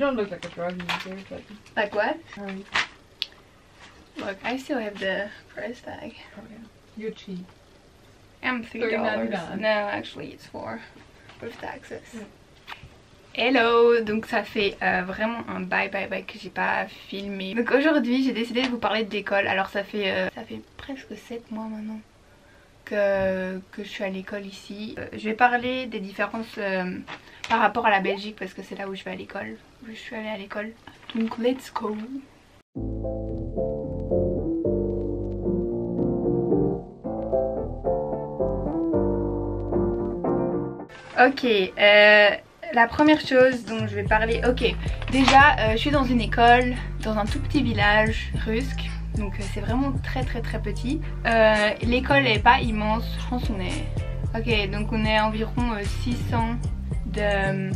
You don't look like a drug user, but... Like what? Right. Look, I still have the price tag. Oh yeah. You're cheap. I'm $3. $3.99. No, actually it's $4 with taxes. Yeah. Hello, donc ça fait vraiment un bye que j'ai pas filmé. Donc aujourd'hui j'ai décidé de vous parler d'école. Alors ça fait presque 7 mois maintenant que je suis à l'école ici. Je vais parler des différences par rapport à la Belgique parce que c'est là où je vais à l'école. Je suis allée à l'école. Donc let's go. Ok, la première chose dont je vais parler, ok, déjà je suis dans une école, dans un tout petit village russe, donc c'est vraiment très petit. L'école n'est pas immense, je pense qu'on est, ok, donc on est environ 600 de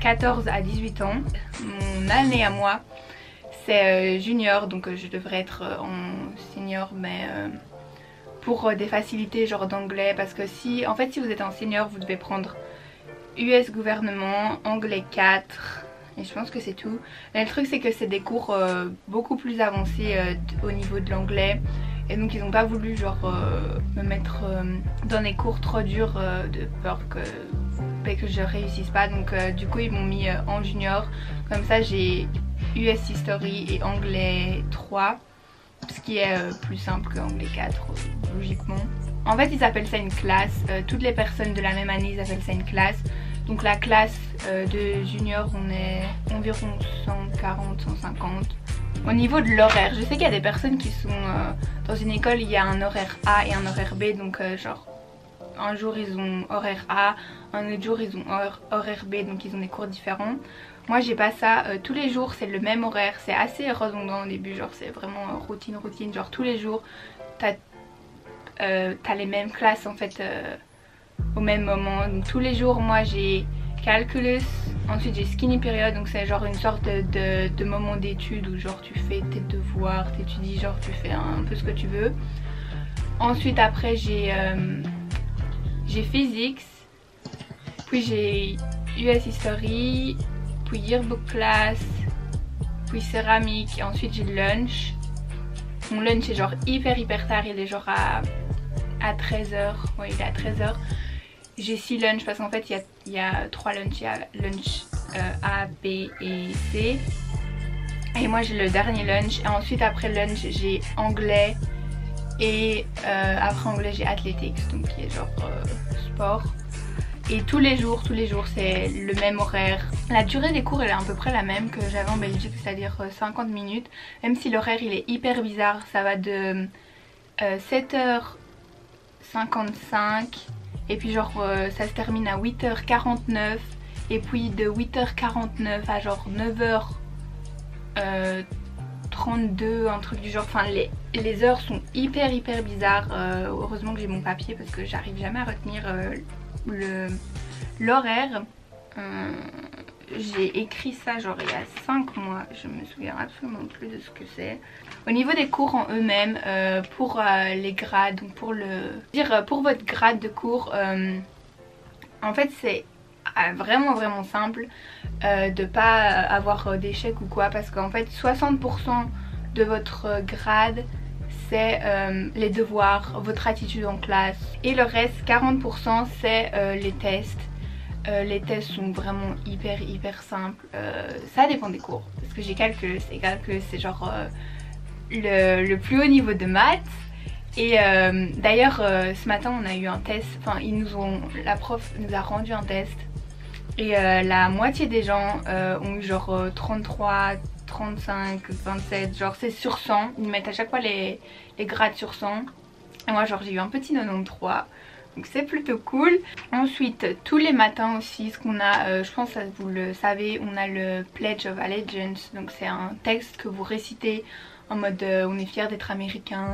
14 à 18 ans. Mon année à moi c'est junior, donc je devrais être en senior, mais pour des facilités genre d'anglais, parce que si vous êtes en senior vous devez prendre US gouvernement, anglais 4 et je pense que c'est tout. Mais le truc c'est que c'est des cours beaucoup plus avancés au niveau de l'anglais, et donc ils n'ont pas voulu genre me mettre dans des cours trop durs de peur que je réussisse pas, donc du coup ils m'ont mis en junior. Comme ça j'ai US History et anglais 3, ce qui est plus simple que anglais 4 logiquement. En fait ils appellent ça une classe, toutes les personnes de la même année ils appellent ça une classe. Donc la classe de junior on est environ 140, 150. Au niveau de l'horaire, je sais qu'il y a des personnes qui sont dans une école, il y a un horaire A et un horaire B, donc genre un jour ils ont horaire A, un autre jour ils ont horaire B, donc ils ont des cours différents. Moi j'ai pas ça, tous les jours c'est le même horaire, c'est assez redondant au début, genre c'est vraiment routine, genre tous les jours t'as les mêmes classes en fait au même moment. Donc tous les jours moi j'ai calculus, ensuite j'ai skinny period, donc c'est genre une sorte de moment d'étude où genre tu fais tes devoirs, t'étudies, genre tu fais un peu ce que tu veux. Ensuite après j'ai physics, puis j'ai US History, puis yearbook class, puis céramique, et ensuite j'ai lunch. Mon lunch est genre hyper tard, il est genre à 13h, ouais il est à 13h. J'ai 6 lunchs parce qu'en fait il y a 3 lunchs, il y a lunch A, B et C. Et moi j'ai le dernier lunch, et ensuite après lunch j'ai anglais, et après anglais j'ai athletics, donc qui est genre sport. Et tous les jours c'est le même horaire. La durée des cours elle est à peu près la même que j'avais en Belgique, c'est à dire 50 minutes. Même si l'horaire il est hyper bizarre, ça va de 7h55 et puis genre ça se termine à 8h49, et puis de 8h49 à genre 9h32, un truc du genre. Enfin les heures sont hyper bizarres. Heureusement que j'ai mon papier parce que j'arrive jamais à retenir l'horaire. J'ai écrit ça genre il y a 5 mois, je me souviens absolument plus de ce que c'est. Au niveau des cours en eux-mêmes, pour les grades, donc pour votre grade de cours, en fait c'est vraiment simple de pas avoir d'échec ou quoi, parce qu'en fait 60% de votre grade c'est les devoirs, votre attitude en classe, et le reste 40% c'est les tests. Les tests sont vraiment hyper simples, ça dépend des cours, parce que j'ai calculus, et calculus c'est genre le plus haut niveau de maths. Et d'ailleurs ce matin on a eu un test, enfin la prof nous a rendu un test, et la moitié des gens ont eu genre 33, 35, 27, genre c'est sur 100, ils mettent à chaque fois les grades sur 100, et moi genre j'ai eu un petit 93, donc c'est plutôt cool. Ensuite tous les matins aussi ce qu'on a, je pense que vous le savez, on a le Pledge of Allegiance, donc c'est un texte que vous récitez en mode on est fiers d'être américain,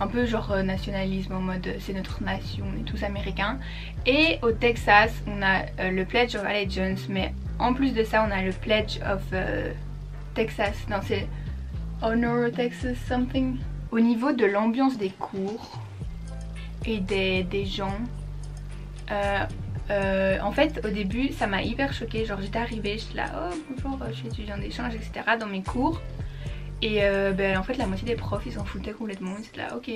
un peu genre nationalisme, en mode c'est notre nation, on est tous américains. Et au Texas on a le Pledge of Allegiance, mais en plus de ça on a le Pledge of Texas, non c'est Honor Texas something. Au niveau de l'ambiance des cours et des gens, En fait au début ça m'a hyper choquée, genre j'étais arrivée, j'étais là oh bonjour je suis étudiante d'échange etc dans mes cours. Et en fait la moitié des profs ils s'en foutaient complètement, ils étaient là ok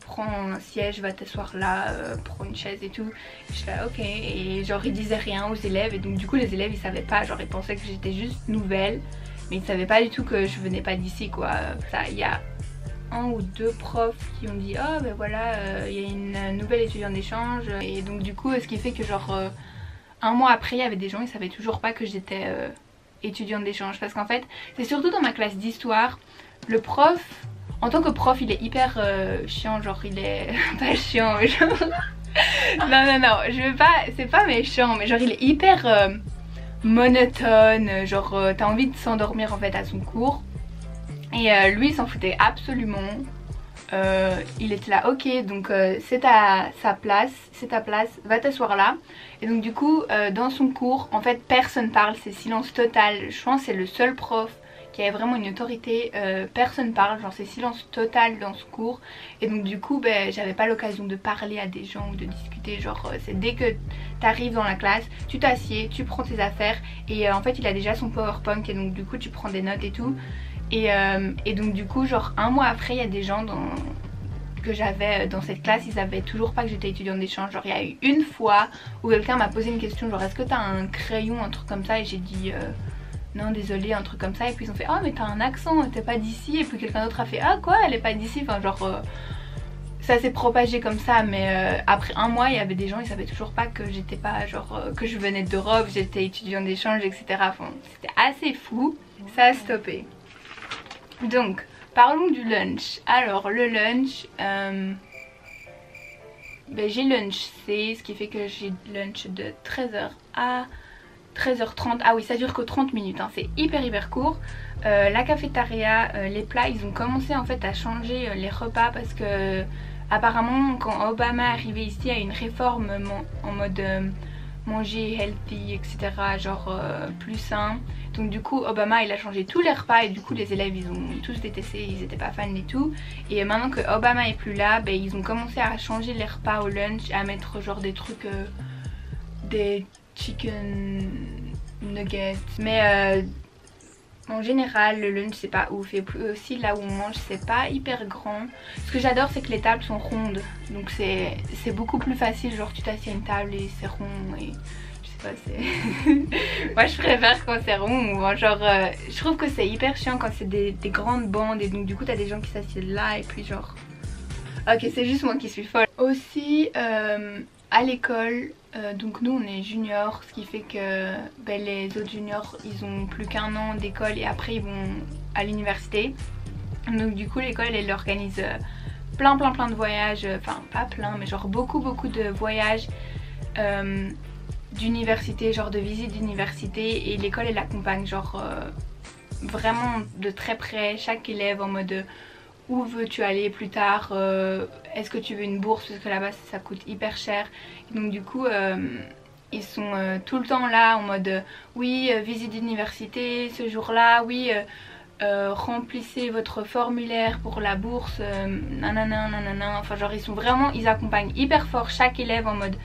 prends un siège, va t'asseoir là, prends une chaise et tout. Et je suis là ok, et genre ils disaient rien aux élèves et donc du coup les élèves ils savaient pas, genre ils pensaient que j'étais juste nouvelle. Mais ils savaient pas du tout que je venais pas d'ici quoi. Ça, il y a un ou deux profs qui ont dit oh ben voilà il y a une nouvelle étudiante d'échange. Et donc du coup ce qui fait que genre un mois après il y avait des gens, ils savaient toujours pas que j'étais étudiante d'échange. Parce qu'en fait c'est surtout dans ma classe d'histoire, le prof en tant que prof il est hyper chiant, genre il est pas chiant mais genre non je veux pas, c'est pas méchant mais genre il est hyper monotone, genre t'as envie de s'endormir en fait à son cours. Et lui il s'en foutait absolument. Il était là ok donc c'est ta place, va t'asseoir là. Et donc du coup dans son cours en fait personne parle, c'est silence total. Je pense que c'est le seul prof qui avait vraiment une autorité, personne parle, genre c'est silence total dans ce cours. Et donc du coup j'avais pas l'occasion de parler à des gens ou de discuter, genre c'est dès que t'arrives dans la classe, tu t'assieds, tu prends tes affaires et en fait il a déjà son PowerPoint et donc du coup tu prends des notes et tout. Et donc du coup genre un mois après il y a des gens que j'avais dans cette classe, ils savaient toujours pas que j'étais étudiante d'échange. Genre il y a eu une fois où quelqu'un m'a posé une question genre est-ce que t'as un crayon, un truc comme ça, et j'ai dit non désolé, un truc comme ça. Et puis ils ont fait oh mais t'as un accent, t'es pas d'ici. Et puis quelqu'un d'autre a fait ah quoi elle est pas d'ici, enfin genre ça s'est propagé comme ça. Mais après un mois il y avait des gens, ils savaient toujours pas que j'étais pas genre que je venais d'Europe, j'étais étudiante d'échange etc. Enfin c'était assez fou, ça a stoppé. Donc parlons du lunch. Alors le lunch j'ai lunch C, ce qui fait que j'ai lunch de 13h à 13h30. Ah oui ça dure que 30 minutes hein. C'est hyper court. La cafétéria, les plats ils ont commencé en fait à changer les repas parce que apparemment quand Obama est arrivé ici il y a une réforme en mode manger healthy etc, genre plus sain. Donc du coup Obama il a changé tous les repas et du coup les élèves ils ont tous détesté, ils étaient pas fans et tout. Et maintenant que Obama est plus là, ils ont commencé à changer les repas au lunch, à mettre genre des trucs des chicken nuggets. Mais en général le lunch c'est pas ouf. Et aussi là où on mange c'est pas hyper grand. Ce que j'adore c'est que les tables sont rondes, donc c'est beaucoup plus facile, genre tu t'assieds à une table et c'est rond. Et je sais pas, c'est moi je préfère quand c'est rond. Genre je trouve que c'est hyper chiant quand c'est des grandes bandes et donc du coup t'as des gens qui s'assiedent là et puis genre ok c'est juste moi qui suis folle. Aussi à l'école donc nous on est juniors, ce qui fait que les autres juniors ils ont plus qu'un an d'école et après ils vont à l'université. Donc du coup l'école elle organise plein de voyages, enfin pas plein mais genre beaucoup de voyages d'université, genre de visite d'université, et l'école elle accompagne genre vraiment de très près chaque élève en mode où veux-tu aller plus tard, est-ce que tu veux une bourse parce que là-bas ça coûte hyper cher. Et donc du coup ils sont tout le temps là en mode oui visite d'université ce jour-là, oui remplissez votre formulaire pour la bourse, nanana. Enfin genre ils sont vraiment, ils accompagnent hyper fort chaque élève en mode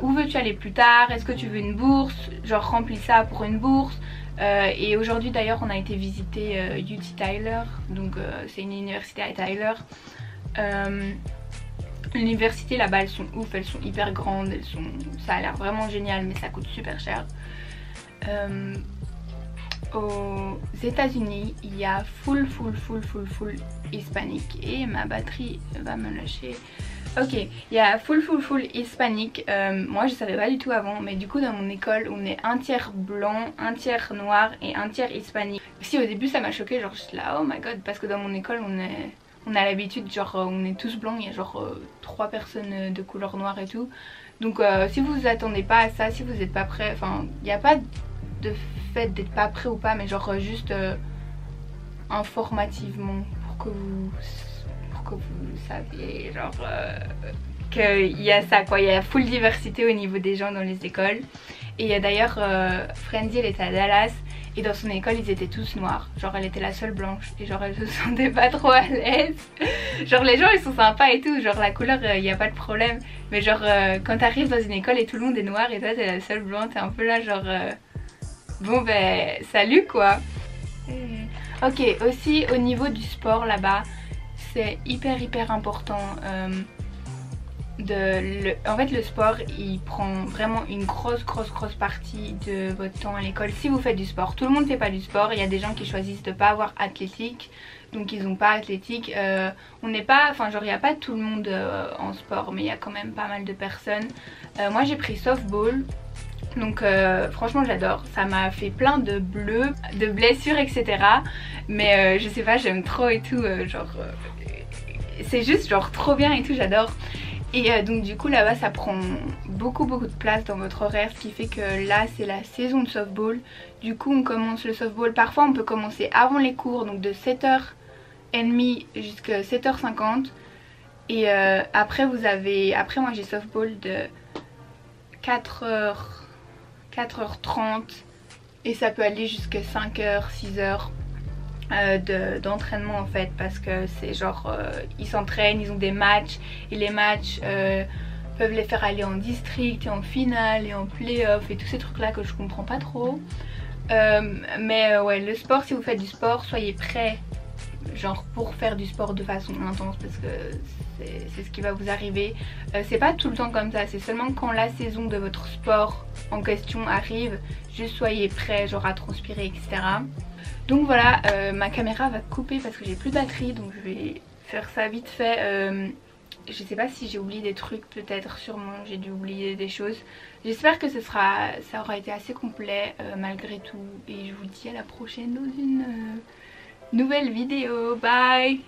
où veux-tu aller plus tard, est-ce que tu veux une bourse, genre remplis ça pour une bourse. Et aujourd'hui d'ailleurs on a été visiter UT Tyler, donc c'est une université à Tyler. L'université là-bas elles sont ouf, elles sont hyper grandes, ça a l'air vraiment génial mais ça coûte super cher. Aux États-Unis il y a full hispanique, et ma batterie va me lâcher. Ok, il y a full hispanique. Moi je savais pas du tout avant, mais du coup dans mon école on est un tiers blanc, un tiers noir et un tiers hispanique. Si au début ça m'a choqué, genre j'étais là oh my god, parce que dans mon école on a l'habitude, genre on est tous blancs, il y a genre 3 personnes de couleur noire et tout. Donc si vous vous attendez pas à ça, si vous n'êtes pas prêt, enfin il n'y a pas de fait d'être pas prêt ou pas, mais genre juste informativement pour que vous saviez genre qu'il y a ça quoi, il y a full diversité au niveau des gens dans les écoles. Et d'ailleurs Friendsy elle était à Dallas et dans son école ils étaient tous noirs, genre elle était la seule blanche et genre elle se sentait pas trop à l'aise. Genre les gens ils sont sympas et tout, genre la couleur y a pas de problème, mais genre quand t'arrives dans une école et tout le monde est noir et toi t'es la seule blanche, t'es un peu là genre bon ben salut quoi. Ok, aussi au niveau du sport là-bas, c'est hyper important. En fait le sport il prend vraiment une grosse partie de votre temps à l'école si vous faites du sport. Tout le monde ne fait pas du sport, il y a des gens qui choisissent de pas avoir athlétique, donc ils n'ont pas athlétique. On n'est pas, enfin genre il n'y a pas tout le monde en sport, mais il y a quand même pas mal de personnes. Moi j'ai pris softball. Donc franchement j'adore, ça m'a fait plein de bleus, de blessures etc. Mais je sais pas, j'aime trop et tout, c'est juste genre trop bien et tout, j'adore. Et donc du coup là-bas ça prend beaucoup de place dans votre horaire, ce qui fait que là c'est la saison de softball. Du coup on commence le softball, parfois on peut commencer avant les cours, donc de 7h30 jusqu'à 7h50. Et après vous avez, après moi j'ai softball de 4h30 et ça peut aller jusqu'à 5h, 6h d'entraînement en fait, parce que c'est genre ils s'entraînent, ils ont des matchs et les matchs peuvent les faire aller en district et en finale et en playoff et tous ces trucs là que je comprends pas trop. Mais ouais, le sport, si vous faites du sport, soyez prêts genre pour faire du sport de façon intense, parce que c'est ce qui va vous arriver. C'est pas tout le temps comme ça, c'est seulement quand la saison de votre sport en question arrive, juste soyez prêts genre à transpirer etc. Donc voilà, ma caméra va couper parce que j'ai plus de batterie, donc je vais faire ça vite fait. Je sais pas si j'ai oublié des trucs, peut-être, sûrement j'ai dû oublier des choses. J'espère que ça aura été assez complet malgré tout, et je vous dis à la prochaine dans une nouvelle vidéo. Bye!